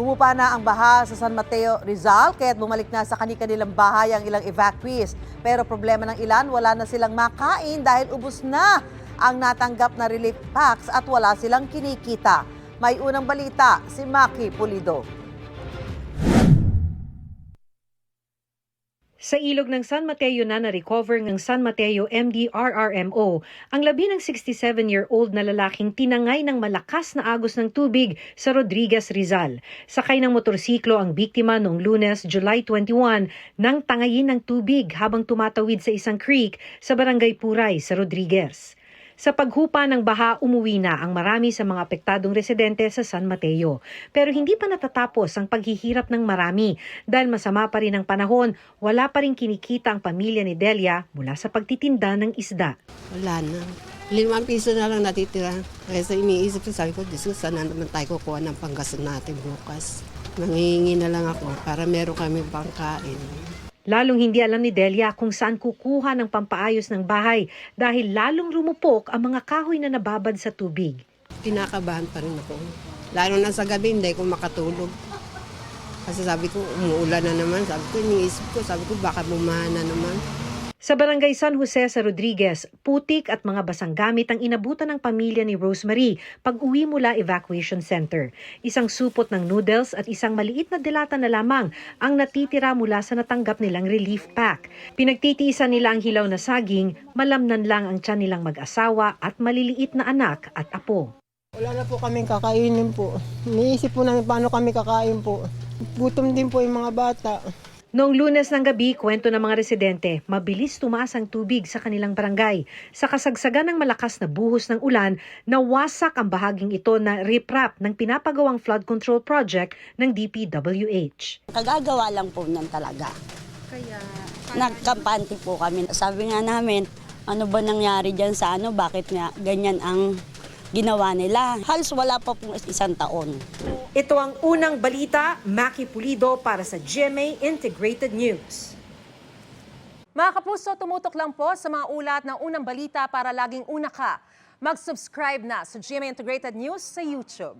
Humupa na ang baha sa San Mateo, Rizal, kaya't bumalik na sa kani-kanilang bahay ang ilang evacuees. Pero problema ng ilan, wala na silang makain dahil ubos na ang natanggap na relief packs at wala silang kinikita. May unang balita, si Maki Pulido. Sa ilog ng San Mateo na-recover ng San Mateo MDRRMO ang labi ng 67-year-old na lalaking tinangay ng malakas na agos ng tubig sa Rodriguez, Rizal. Sakay ng motorsiklo ang biktima noong Lunes, July 21 nang tangayin ng tubig habang tumatawid sa isang creek sa Barangay Puray sa Rodriguez. Sa paghupa ng baha, umuwi na ang marami sa mga apektadong residente sa San Mateo. Pero hindi pa natatapos ang paghihirap ng marami dahil masama pa rin ang panahon, wala pa rin kinikita ang pamilya ni Delia mula sa pagtitinda ng isda. Wala na. 5 piso na lang natitira. Kaya sa iniisip ko, sabi ko, Diyos ko, saan na naman tayo kukuha ng panggastos natin bukas. Nangihingi na lang ako para meron kami pangkain. Lalong hindi alam ni Delia kung saan kukuha ng pampaayos ng bahay dahil lalong rumupok ang mga kahoy na nababad sa tubig. Kinakabahan pa rin ako. Lalo na sa gabi, hindi ko makatulog. Kasi sabi ko, umuulan na naman. Sabi ko, baka bumahan na naman. Sa Barangay San Jose sa Rodriguez, putik at mga basang gamit ang inabutan ng pamilya ni Rosemary pag-uwi mula evacuation center. Isang supot ng noodles at isang maliit na delata na lamang ang natitira mula sa natanggap nilang relief pack. Pinagtitiisan nila ang hilaw na saging, malamnan lang ang tiyan nilang mag-asawa at maliliit na anak at apo. Wala na po kaming kakainin po. Iniisip po namin paano kami kakain po. Gutom din po yung mga bata. Noong Lunes ng gabi, kwento ng mga residente, mabilis tumaas ang tubig sa kanilang barangay. Sa kasagsagan ng malakas na buhos ng ulan, nawasak ang bahaging ito na riprap ng pinapagawang flood control project ng DPWH. Kagagawa lang po niyan talaga. Kaya nagkampante po kami. Sabi nga namin, ano ba nangyari dyan sa bakit nga ganyan ang ginawa nila. Halos wala pa pong 1 taon. Ito ang unang balita, Maki Pulido para sa GMA Integrated News. Mga kapuso, tumutok lang po sa mga ulat ng unang balita para laging una ka. Mag-subscribe na sa GMA Integrated News sa YouTube.